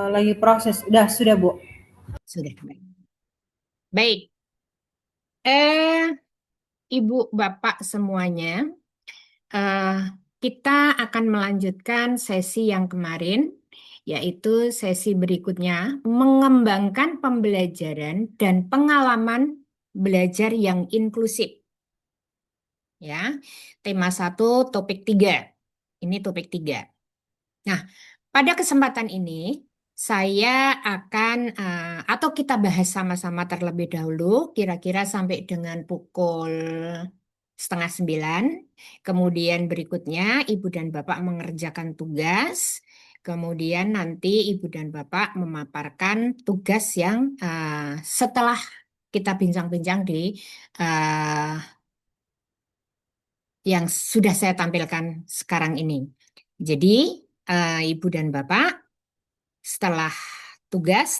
Lagi proses. Sudah Bu. Sudah. Baik. Eh, Ibu, Bapak semuanya, eh, kita akan melanjutkan sesi yang kemarin, yaitu sesi berikutnya, mengembangkan pembelajaran dan pengalaman belajar yang inklusif. Ya, tema 1, topik 3. Ini topik 3. Nah, pada kesempatan ini, saya akan, atau kita bahas sama-sama terlebih dahulu, kira-kira sampai dengan pukul setengah 9. Kemudian berikutnya, Ibu dan Bapak mengerjakan tugas. Kemudian nanti Ibu dan Bapak memaparkan tugas yang setelah kita bincang-bincang di eh, yang sudah saya tampilkan sekarang ini. Jadi, Ibu dan Bapak, setelah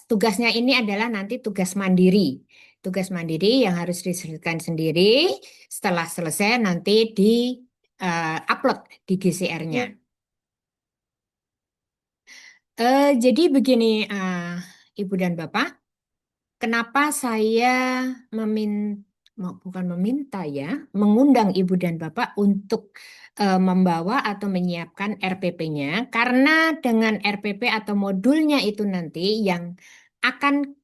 tugasnya ini adalah nanti tugas mandiri. Tugas mandiri yang harus diselesaikan sendiri. Setelah selesai nanti di upload di GCR-nya. Jadi begini, Ibu dan Bapak, kenapa saya meminta, bukan meminta ya, mengundang Ibu dan Bapak untuk membawa atau menyiapkan RPP-nya, karena dengan RPP atau modulnya itu nanti yang akan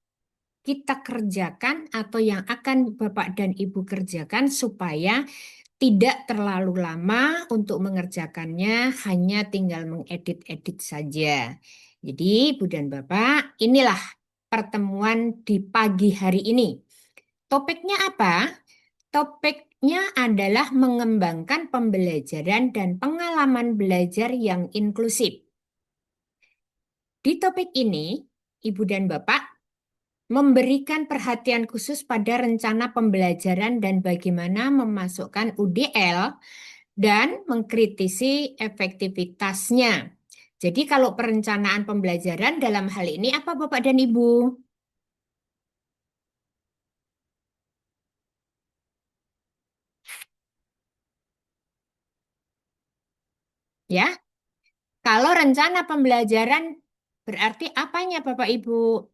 kita kerjakan atau yang akan Bapak dan Ibu kerjakan supaya tidak terlalu lama untuk mengerjakannya, hanya tinggal mengedit-edit saja. Jadi, Ibu dan Bapak, inilah pertemuan di pagi hari ini. Topiknya apa? Topiknya adalah mengembangkan pembelajaran dan pengalaman belajar yang inklusif. Di topik ini, Ibu dan Bapak memberikan perhatian khusus pada rencana pembelajaran dan bagaimana memasukkan UDL dan mengkritisi efektivitasnya. Jadi kalau perencanaan pembelajaran dalam hal ini apa Bapak dan Ibu? Ya, kalau rencana pembelajaran berarti apanya Bapak Ibu?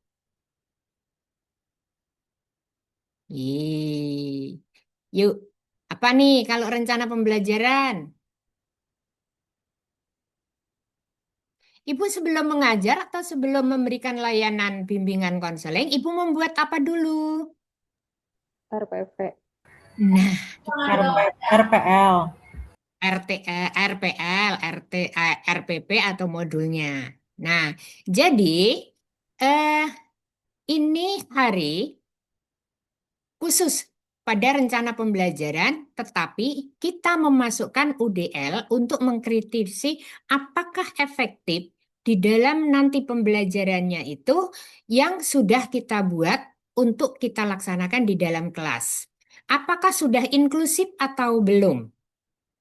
Yuk, apa nih kalau rencana pembelajaran? Ibu sebelum mengajar atau sebelum memberikan layanan bimbingan konseling, Ibu membuat apa dulu? RPP. Nah, itu RPL. RPL, RPP atau modulnya. Nah, jadi eh, ini hari khusus pada rencana pembelajaran, tetapi kita memasukkan UDL untuk mengkritisi apakah efektif di dalam nanti pembelajarannya itu yang sudah kita buat untuk kita laksanakan di dalam kelas. Apakah sudah inklusif atau belum?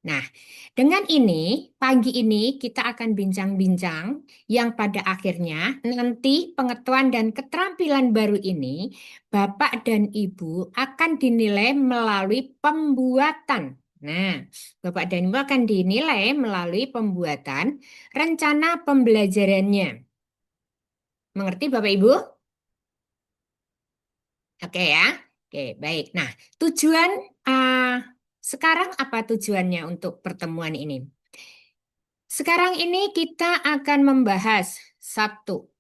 Nah, dengan ini, pagi ini kita akan bincang-bincang yang pada akhirnya nanti pengetahuan dan keterampilan baru ini, Bapak dan Ibu akan dinilai melalui pembuatan. Nah, Bapak dan Ibu akan dinilai melalui pembuatan rencana pembelajarannya. Mengerti Bapak Ibu? Oke ya. Oke, baik. Nah, tujuan sekarang apa tujuannya untuk pertemuan ini? Sekarang ini kita akan membahas satu.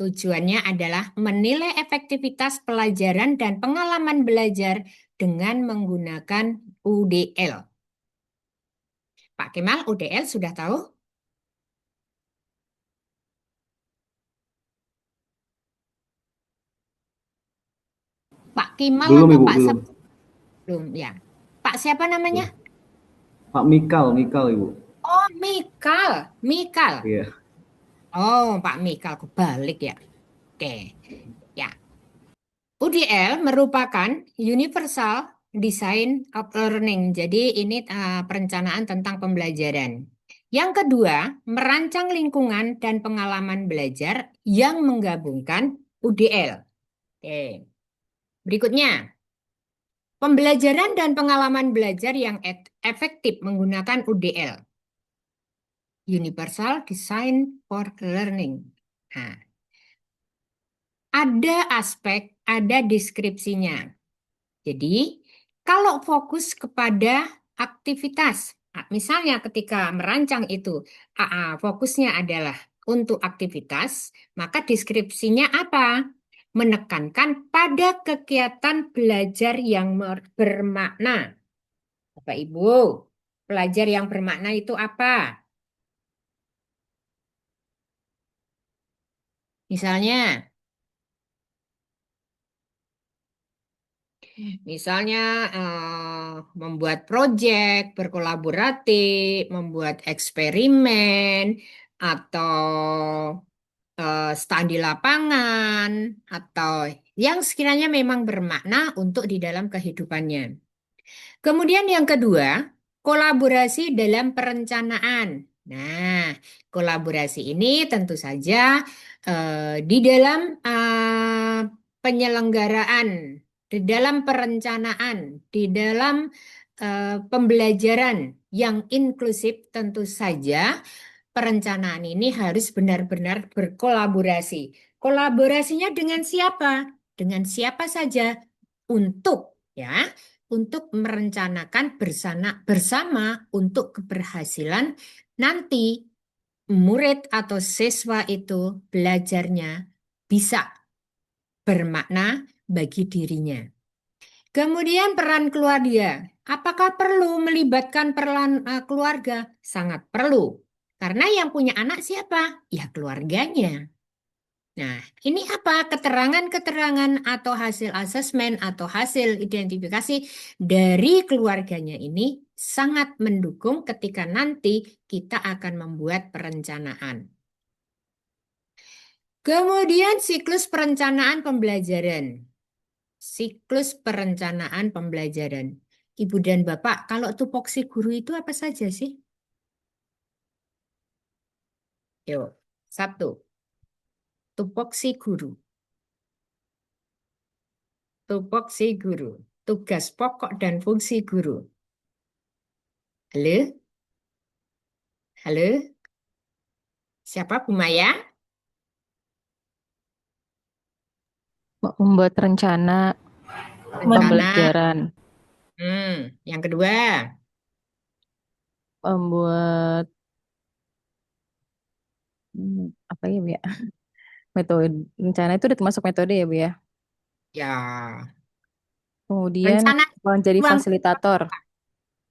Tujuannya adalah menilai efektivitas pelajaran dan pengalaman belajar dengan menggunakan UDL. Pak Kemal, UDL sudah tahu? Pak Kemal Belum atau Ibu, Pak belum. Sep? Belum, ya. Pak siapa namanya? Pak Mikal Ibu. Oh, Mikal. Mikal. Iya. Oh, Pak Mikal, kebalik ya. Oke, ya. UDL merupakan Universal Design of Learning. Jadi ini perencanaan tentang pembelajaran. Yang kedua, merancang lingkungan dan pengalaman belajar yang menggabungkan UDL. Oke. Berikutnya, pembelajaran dan pengalaman belajar yang efektif menggunakan UDL. Universal Design for Learning. Nah, ada aspek, ada deskripsinya. Jadi, kalau fokus kepada aktivitas, misalnya ketika merancang itu, fokusnya adalah untuk aktivitas, maka deskripsinya apa? Menekankan pada kegiatan belajar yang bermakna. Bapak Ibu, belajar yang bermakna itu apa? Misalnya, misalnya membuat proyek, berkolaboratif, membuat eksperimen, atau studi lapangan, atau yang sekiranya memang bermakna untuk di dalam kehidupannya. Kemudian yang kedua, kolaborasi dalam perencanaan. Nah, kolaborasi ini tentu saja di dalam penyelenggaraan, di dalam perencanaan, di dalam pembelajaran yang inklusif tentu saja perencanaan ini harus benar-benar berkolaborasi. Kolaborasinya dengan siapa? Dengan siapa saja untuk ya, untuk merencanakan bersama untuk keberhasilan nanti murid atau siswa itu belajarnya bisa bermakna bagi dirinya. Kemudian peran keluarga. Apakah perlu melibatkan peran keluarga? Sangat perlu. Karena yang punya anak siapa? Ya keluarganya. Nah, ini apa? Keterangan-keterangan atau hasil asesmen atau hasil identifikasi dari keluarganya ini sangat mendukung ketika nanti kita akan membuat perencanaan. Kemudian siklus perencanaan pembelajaran. Siklus perencanaan pembelajaran. Ibu dan Bapak, kalau tupoksi guru itu apa saja sih? Yuk, satu, tupoksi guru. Tupoksi guru. Tugas pokok dan fungsi guru. Halo? Halo? Siapa Bu Maya? Membuat rencana Rencana. pembelajaran, Yang kedua, membuat apa ya Bu ya? Metode rencana itu udah termasuk metode ya Bu ya. ya Kemudian rencana menjadi dituang- fasilitator,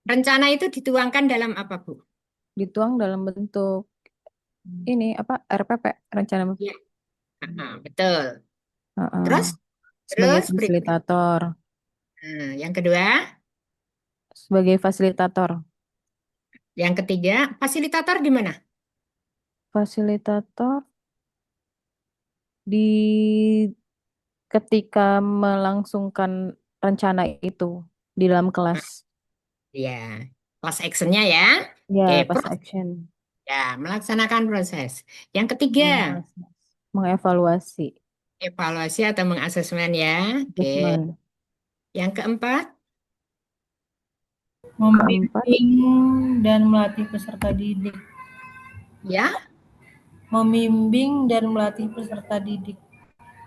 rencana itu dituangkan dalam apa, Bu? dituang dalam bentuk ini apa RPP rencana. Ya, betul. Heeh. Terus, Sebagai berikutnya. fasilitator, Yang kedua, sebagai fasilitator, yang ketiga, fasilitator di mana? fasilitator di ketika melangsungkan rencana itu di dalam kelas. Ya, class actionnya ya. Ya, Oke, pas action, ya, melaksanakan proses. Yang ketiga, mengevaluasi, evaluasi atau mengasesmen ya. Oke. assessment. Yang keempat, Keempat, Membimbing dan melatih peserta didik. ya, Membimbing dan melatih peserta didik.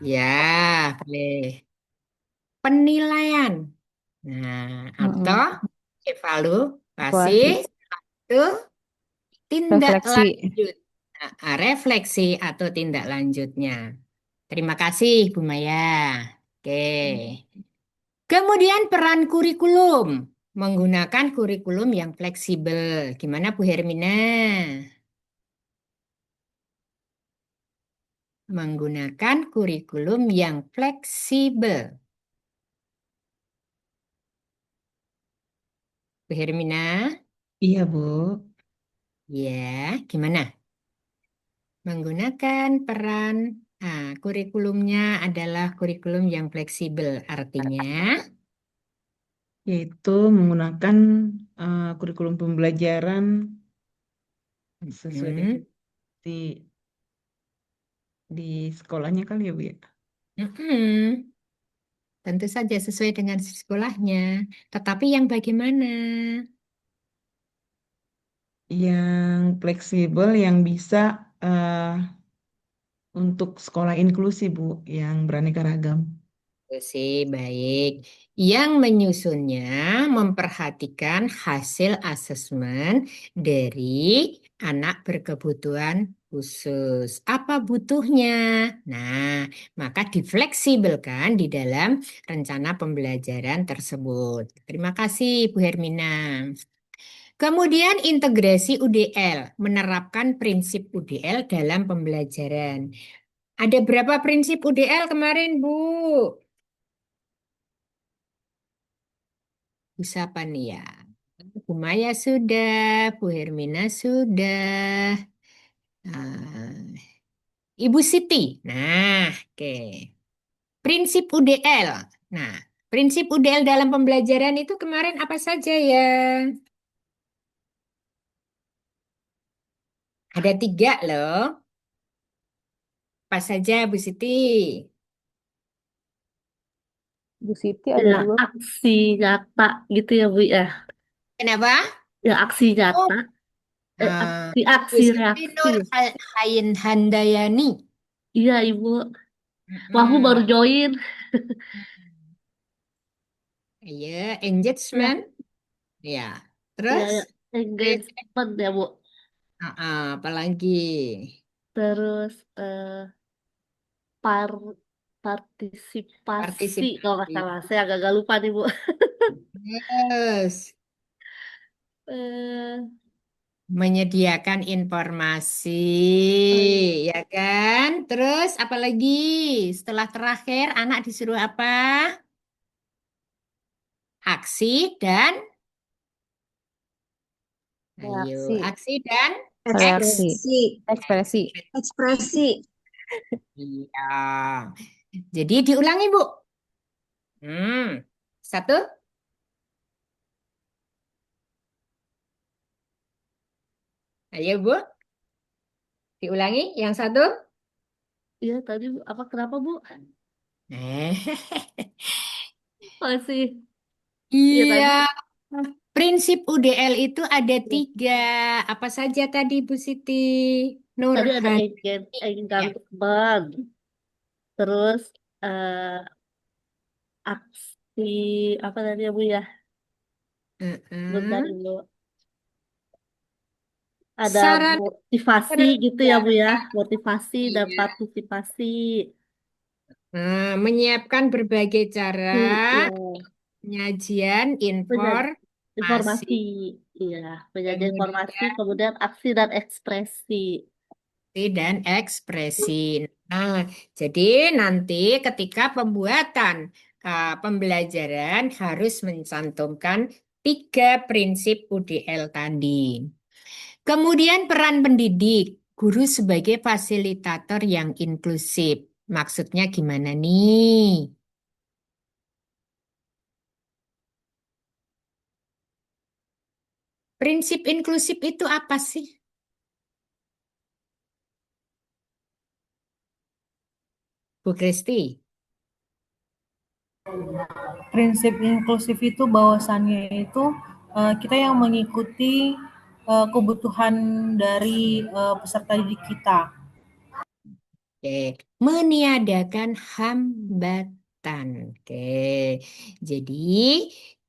ya, boleh. Penilaian. Nah, atau evaluasi evaluasi, itu tindak refleksi. lanjut. Nah, refleksi atau tindak lanjutnya. Terima kasih, Bu Maya. Oke. Kemudian peran kurikulum. Menggunakan kurikulum yang fleksibel. Gimana Bu Hermina? Menggunakan kurikulum yang fleksibel. Bu Hermina? Iya, Bu. Ya, gimana? Menggunakan peran kurikulumnya adalah kurikulum yang fleksibel. Artinya, Yaitu menggunakan kurikulum pembelajaran sesuai dengan hmm, di sekolahnya kali ya, Bu ya. mm-mm, tentu saja sesuai dengan sekolahnya. Tetapi yang bagaimana? Yang fleksibel, yang bisa untuk sekolah inklusi, Bu, yang beraneka ragam. Itu sih baik. Yang menyusunnya memperhatikan hasil asesmen dari anak berkebutuhan khusus. Apa butuhnya? Nah, maka difleksibelkan di dalam rencana pembelajaran tersebut. Terima kasih, Bu Hermina. Kemudian integrasi UDL, menerapkan prinsip UDL dalam pembelajaran. Ada berapa prinsip UDL kemarin, Bu? Siapa nih ya? Bu Maya sudah, Bu Hermina sudah, ah, Ibu Siti. Nah, oke. Prinsip UDL. Nah, prinsip UDL dalam pembelajaran itu kemarin apa saja ya? Ada 3 loh. Apa saja, Bu Siti? Bu Siti ada Ya, 2. aksi nyata gitu ya, Bu ya. Kenapa? Ya, aksi Oh, nyata. ah, Bu Aksi Siti reaksi. Nur Hayin Handayani. Iya, Ibu. Wah, aku baru Mm-mm. join. Iya, Ya, engagement. Ya. ya, Terus? ya. Engagement ya, Bu. Apalagi? Terus par partisipasi kalau nggak Partisipasi. salah. Saya agak lupa nih, Bu. Yes. Eh, Menyediakan informasi, oh iya. ya kan? Terus apalagi? Setelah terakhir, anak disuruh apa? Aksi dan, ayo, Reaksi. aksi dan Reaksi. Ekspresi. Ekspresi. Ekspresi. iya. Jadi diulangi, Bu. Satu, ayo Bu, diulangi. Yang satu. Iya, tadi apa kenapa, Bu? Eh, Masih. Iya, iya. tadi. Prinsip UDL itu ada Iya. 3. Apa saja tadi Bu Siti? Tadi ada Nurhan. Ya. engagement. Terus aksi apa tadi ya, Bu ya? Bentar Heeh. dulu. Ada Saran motivasi gitu ya, Bu ya. kerja. Motivasi dan Iya. partisipasi. Menyiapkan berbagai cara Ya, penyajian penyaji informasi. informasi. Iya, penyaji informasi, Kemudian kemudian aksi dan ekspresi. dan ekspresi. Nah, jadi nanti ketika pembuatan pembelajaran harus mencantumkan 3 prinsip UDL tadi. Kemudian peran pendidik, guru sebagai fasilitator yang inklusif. Maksudnya gimana nih? Prinsip inklusif itu apa sih, Bu Kristi? Prinsip inklusif itu bahwasannya itu kita yang mengikuti kebutuhan dari peserta didik kita. Oke, meniadakan hambatan. Oke, jadi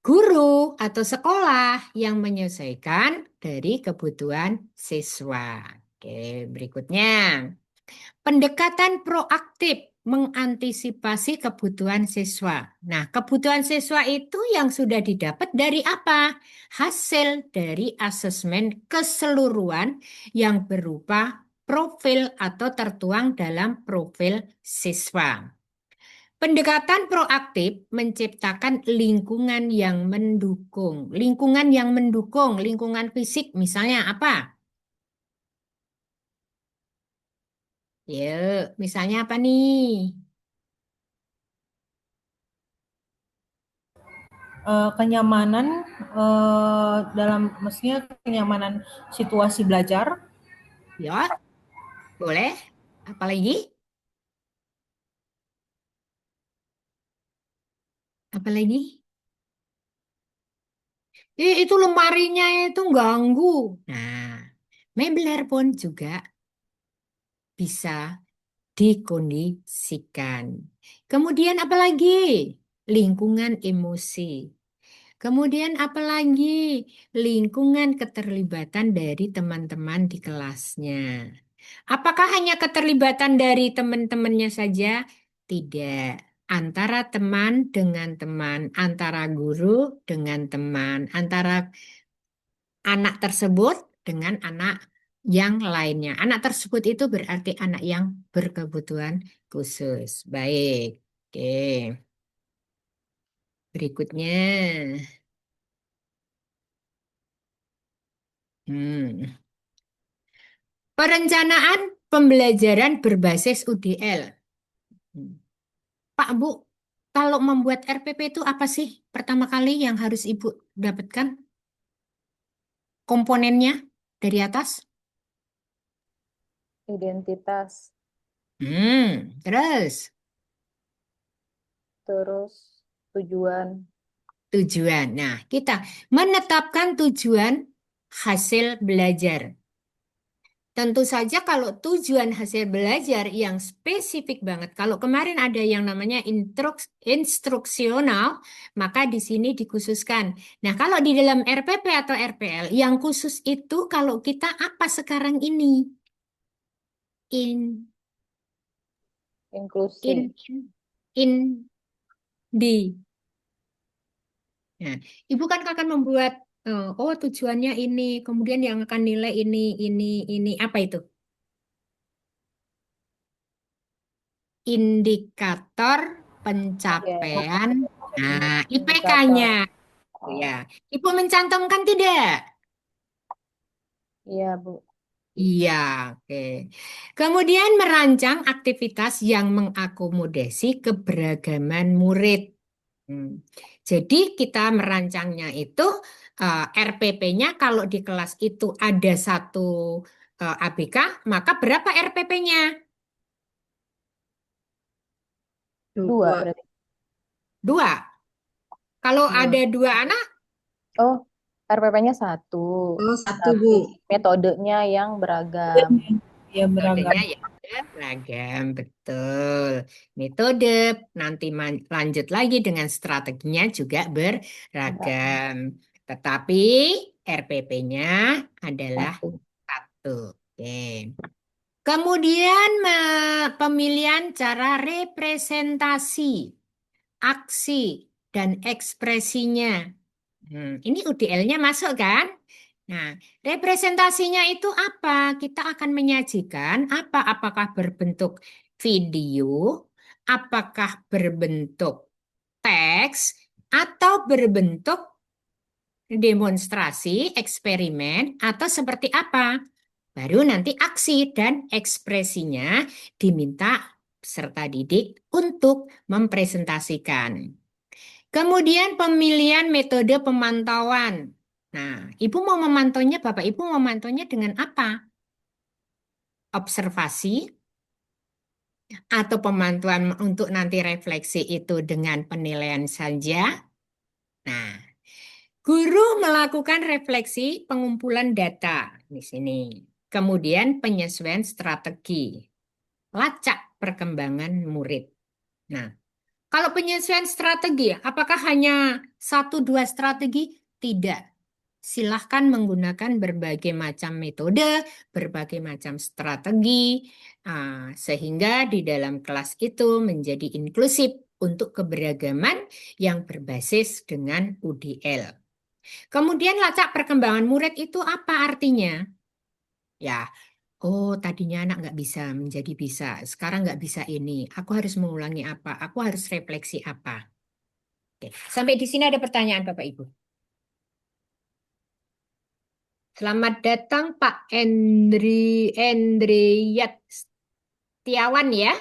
guru atau sekolah yang menyesuaikan dari kebutuhan siswa. Oke, berikutnya. Pendekatan proaktif mengantisipasi kebutuhan siswa. Nah, kebutuhan siswa itu yang sudah didapat dari apa? Hasil dari asesmen keseluruhan yang berupa profil atau tertuang dalam profil siswa. Pendekatan proaktif menciptakan lingkungan yang mendukung. Lingkungan yang mendukung, lingkungan fisik misalnya apa? Yuk, misalnya apa nih? Kenyamanan dalam maksudnya kenyamanan situasi belajar, Ya, boleh. Apalagi? Apalagi? Itu lemarinya itu ganggu. Nah, mebler pun juga bisa dikondisikan. Kemudian apa lagi? Lingkungan emosi. Kemudian apa lagi? Lingkungan keterlibatan dari teman-teman di kelasnya. Apakah hanya keterlibatan dari teman-temannya saja? Tidak. Antara teman dengan teman, antara guru dengan teman, antara anak tersebut dengan anak yang lainnya. Anak tersebut itu berarti anak yang berkebutuhan khusus. Baik. Oke. Berikutnya. Hmm. Perencanaan pembelajaran berbasis UDL. Hmm. Pak, Bu, kalau membuat RPP itu apa sih pertama kali yang harus Ibu dapatkan komponennya dari atas? Identitas, Terus terus tujuan. tujuan. Nah, kita menetapkan tujuan hasil belajar. Tentu saja kalau tujuan hasil belajar yang spesifik banget, kalau kemarin ada yang namanya instruksional, maka di sini dikhususkan. Nah, kalau di dalam RPP atau RPL, yang khusus itu kalau kita apa sekarang ini? In, Inklusi. in, di. Nah, Ibu kan akan membuat, oh tujuannya ini, kemudian yang akan nilai ini, apa itu? Indikator pencapaian, nah IPK-nya. Indikator. Ya, Ibu mencantumkan tidak? Iya, Bu. Iya, oke. Kemudian merancang aktivitas yang mengakomodasi keberagaman murid. Jadi kita merancangnya itu RPP-nya kalau di kelas itu ada satu ABK, maka berapa RPP-nya? Dua berarti. Dua. Kalau Dua. ada dua anak, Oh, RPP-nya satu. Oh, satu, Tapi Bu. metodenya yang beragam. Ya beragam. metodenya ya beragam, betul. Metode nanti lanjut lagi dengan strateginya juga beragam. Tetapi RPP-nya adalah Satu. satu. Oke. Kemudian pemilihan cara representasi, aksi, dan ekspresinya. Ini UDL-nya masuk kan? Nah, representasinya itu apa? Kita akan menyajikan apa? Apakah berbentuk video, apakah berbentuk teks, atau berbentuk demonstrasi, eksperimen, atau seperti apa? Baru nanti aksi dan ekspresinya diminta peserta didik untuk mempresentasikan. Kemudian pemilihan metode pemantauan. Nah, Ibu mau memantaunya, Bapak Ibu mau memantaunya dengan apa? Observasi atau pemantauan untuk nanti refleksi itu dengan penilaian saja. Nah, guru melakukan refleksi pengumpulan data di sini. Kemudian penyesuaian strategi, lacak perkembangan murid. Nah, kalau penyesuaian strategi, apakah hanya satu dua strategi? Tidak. Silahkan menggunakan berbagai macam metode, berbagai macam strategi, sehingga di dalam kelas itu menjadi inklusif untuk keberagaman yang berbasis dengan UDL. Kemudian lacak perkembangan murid itu apa artinya? Ya, oh tadinya anak nggak bisa menjadi bisa, sekarang nggak bisa ini. Aku harus mengulangi apa? Aku harus refleksi apa? Oke. Sampai di sini ada pertanyaan Bapak Ibu. Selamat datang Pak Endriyat Setiawan ya.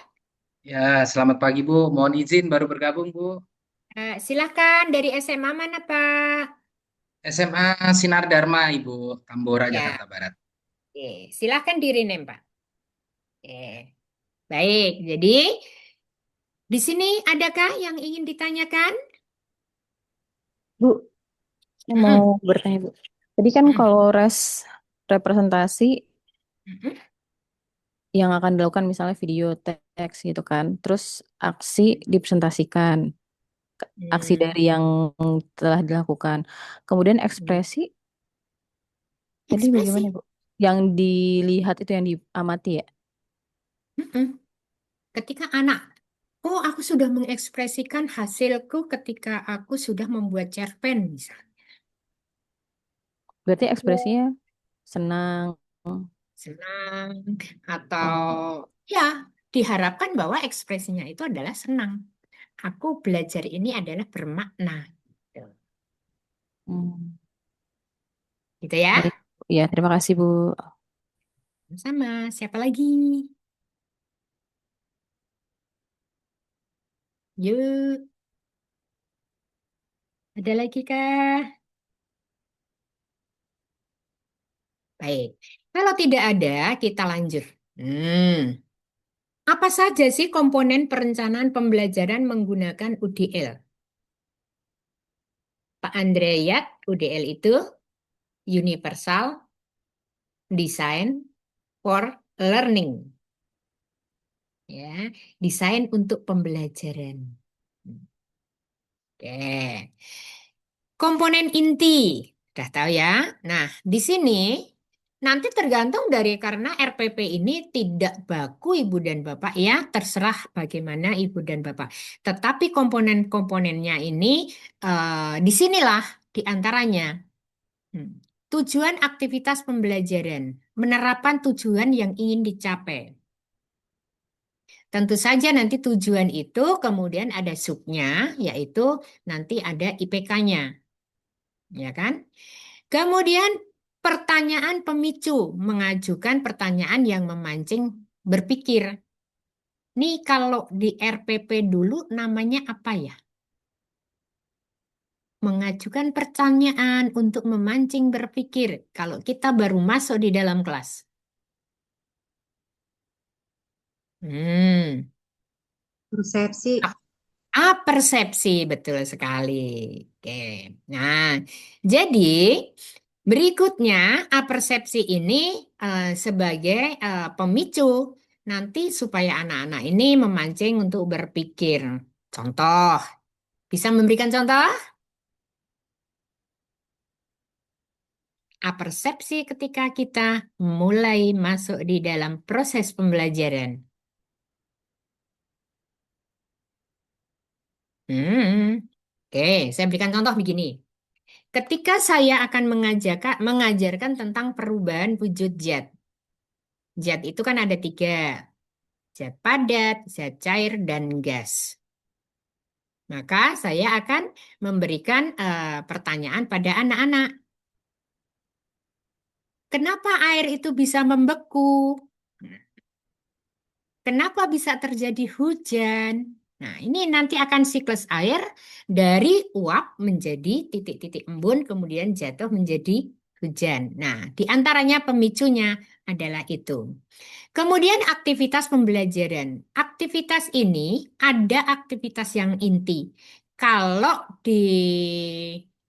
Ya, selamat pagi Bu. Mohon izin baru bergabung Bu. Silahkan dari SMA mana Pak? SMA Sinar Dharma Ibu, Tambora, Ya, Jakarta Barat. oke. Silahkan di-rename Pak. Oke. Baik, jadi di sini adakah yang ingin ditanyakan? Bu, saya mau bertanya, Bu. Tadi kan kalau representasi, Mm-mm. yang akan dilakukan misalnya video, teks gitu kan. Terus aksi dipresentasikan, aksi Hmm, dari yang telah dilakukan. Kemudian hmm. ekspresi, jadi Ekspresi. bagaimana Bu? Yang dilihat itu yang diamati ya? Mm-mm. Ketika anak, oh aku sudah mengekspresikan hasilku ketika aku sudah membuat cerpen misalnya. Berarti Oh, ekspresinya senang. senang atau Oh, ya diharapkan bahwa ekspresinya itu adalah senang. Aku belajar ini adalah bermakna. hmm. Gitu ya. Baik. Ya, terima kasih Bu. Sama, siapa lagi? Yuk, ada lagi kah? Baik. Kalau tidak ada, kita lanjut. Apa saja sih komponen perencanaan pembelajaran menggunakan UDL? Pak Andre lihat, UDL itu Universal Design for Learning. Ya, desain untuk pembelajaran. Oke. Komponen inti, udah tahu ya. Nah, di sini nanti tergantung dari karena RPP ini tidak baku Ibu dan Bapak ya, terserah bagaimana Ibu dan Bapak. Tetapi komponen-komponennya ini di sinilah di antaranya. Hmm. Tujuan aktivitas pembelajaran, penerapan tujuan yang ingin dicapai. Tentu saja nanti tujuan itu kemudian ada subnya, yaitu nanti ada IPK-nya, ya kan? Kemudian pertanyaan pemicu, mengajukan pertanyaan yang memancing berpikir. Nih kalau di RPP dulu namanya apa ya? Mengajukan pertanyaan untuk memancing berpikir. Kalau kita baru masuk di dalam kelas. Hmm. Persepsi. Persepsi, betul sekali. Oke. Nah, jadi berikutnya persepsi ini sebagai pemicu nanti supaya anak-anak ini memancing untuk berpikir. Contoh, bisa memberikan contoh? Persepsi ketika kita mulai masuk di dalam proses pembelajaran. Oke, saya berikan contoh begini. Ketika saya akan mengajarkan tentang perubahan wujud zat. Zat itu kan ada tiga. Zat padat, zat cair, dan gas. Maka saya akan memberikan pertanyaan pada anak-anak. Kenapa air itu bisa membeku? Kenapa bisa terjadi hujan? Nah, ini nanti akan siklus air dari uap menjadi titik-titik embun, kemudian jatuh menjadi hujan. Nah, di antaranya pemicunya adalah itu. Kemudian aktivitas pembelajaran. Aktivitas ini ada aktivitas yang inti. Kalau di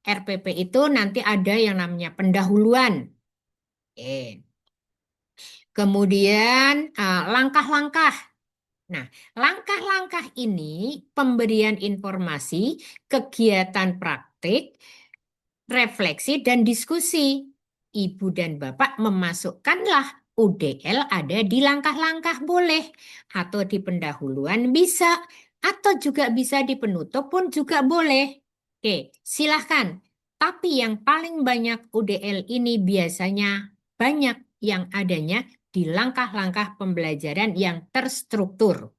RPP itu nanti ada yang namanya pendahuluan. Oke. Kemudian langkah-langkah. Nah, langkah-langkah ini pemberian informasi, kegiatan praktik, refleksi, dan diskusi. Ibu dan Bapak memasukkanlah UDL ada di langkah-langkah boleh, atau di pendahuluan bisa, atau juga bisa di penutup pun juga boleh. Oke, silahkan. Tapi yang paling banyak UDL ini biasanya banyak yang adanya di langkah-langkah pembelajaran yang terstruktur.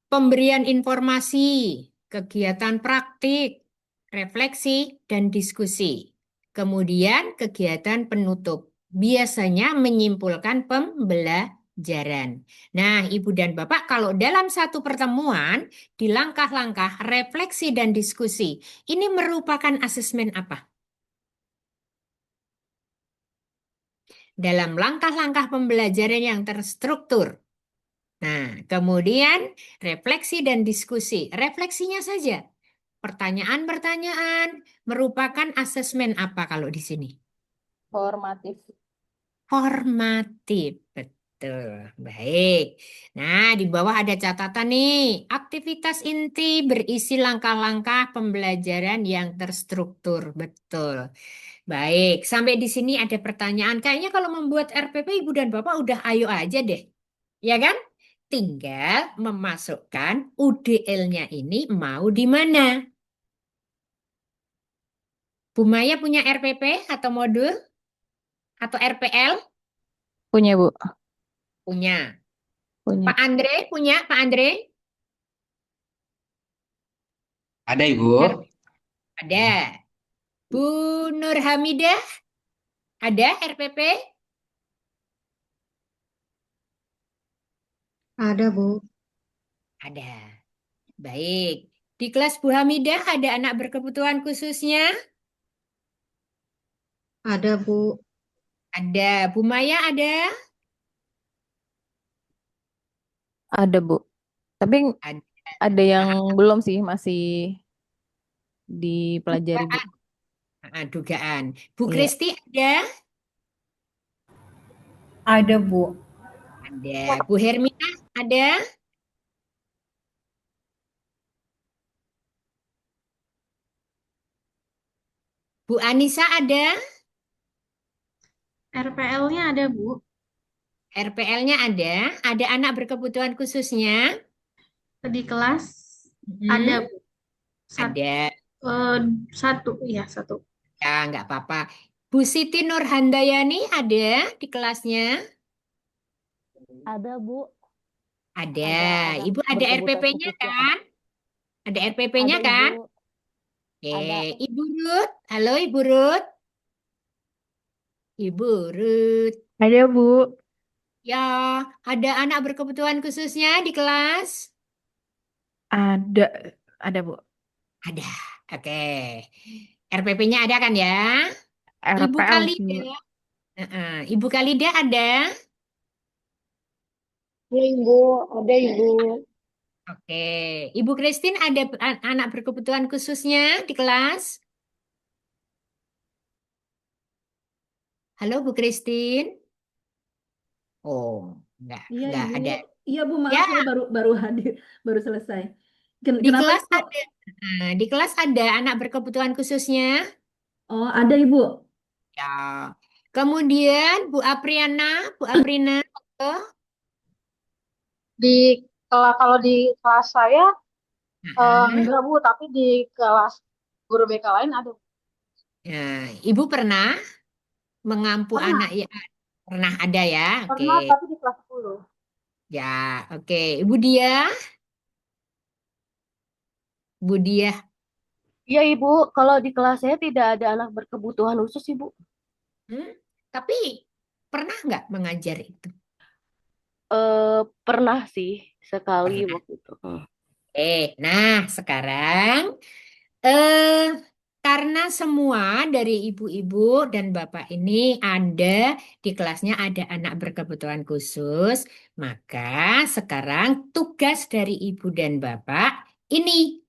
Pemberian informasi, kegiatan praktik, refleksi, dan diskusi. Kemudian kegiatan penutup. Biasanya menyimpulkan pembelajaran. Nah, Ibu dan Bapak, kalau dalam satu pertemuan, di langkah-langkah refleksi dan diskusi, ini merupakan asesmen apa? Dalam langkah-langkah pembelajaran yang terstruktur. Nah, kemudian refleksi dan diskusi. Refleksinya saja. Pertanyaan-pertanyaan merupakan asesmen apa kalau di sini? Formatif. Formatif. Betul. Tuh, baik. Nah, di bawah ada catatan nih. Aktivitas inti berisi langkah-langkah pembelajaran yang terstruktur. Betul. Baik, sampai di sini ada pertanyaan. Kayaknya kalau membuat RPP Ibu dan Bapak udah ayo aja deh. Ya kan? Tinggal memasukkan UDL-nya ini mau di mana. Bu Maya punya RPP atau modul atau RPL? Punya, Bu. Punya. Punya. Pak Andre punya, Pak Andre? Ada Ibu. Ada. Bu Nur Hamidah ada RPP? Ada, Bu. Ada. Baik. Di kelas Bu Hamidah ada anak berkebutuhan khususnya? Ada, Bu. Ada. Bu Maya ada? Ada, Bu. Tapi Ada. ada yang belum sih, masih dipelajari, Bu. Dugaan. Bu Iya. Kristi ada? Ada, Bu. Ada. Bu Hermina ada? Bu Anissa ada? RPL-nya ada, Bu. RPL-nya ada? Ada anak berkebutuhan khususnya? Di kelas Hmm, ada, Bu. ada. Satu, ya, satu. Ya, nggak apa-apa. Bu Siti Nurhandayani ada di kelasnya? Ada, Bu. Ada. Ada Ibu ada berkebutuhan RPP-nya khususnya. kan? Ada RPP-nya Ada, kan? Ibu. Oke, Ada. Ibu Ruth. Halo, Ibu Ruth. Ibu Ruth. Ada, Bu. Ya, ada anak berkebutuhan khususnya di kelas? Ada, Bu. Ada. Oke. RPP-nya ada kan ya? Ibu RPL sih, Bu. Kalida. Ibu Kalida ada? Ya, Ibu. Ada, Ibu. Oke. Ibu Christine ada anak berkebutuhan khususnya di kelas? Halo, Bu Christine. Oh, Iya, enggak Ibu. ada. Iya, Bu, maaf Ya, saya baru hadir, baru selesai. di Kenapa kelas Ibu? ada. Di kelas ada anak berkebutuhan khususnya. Oh, ada Ibu. Ya. Kemudian Bu Apriana, Bu Aprina. Oh, Kalau di kelas saya enggak, Bu, tapi di kelas guru BK lain ada. Nah, Ibu pernah mengampu Pernah. anak ya? Pernah ada ya? Oke. Pernah, tapi di kelas 10. Ya, oke. Ibu Dia, Bu Dia. Iya, Ibu. Kalau di kelas saya tidak ada anak berkebutuhan khusus, Ibu. Tapi pernah nggak mengajar itu? Pernah sih sekali Pernah. waktu itu. Nah sekarang eh karena semua dari ibu-ibu dan bapak ini ada di kelasnya ada anak berkebutuhan khusus, maka sekarang tugas dari ibu dan bapak ini.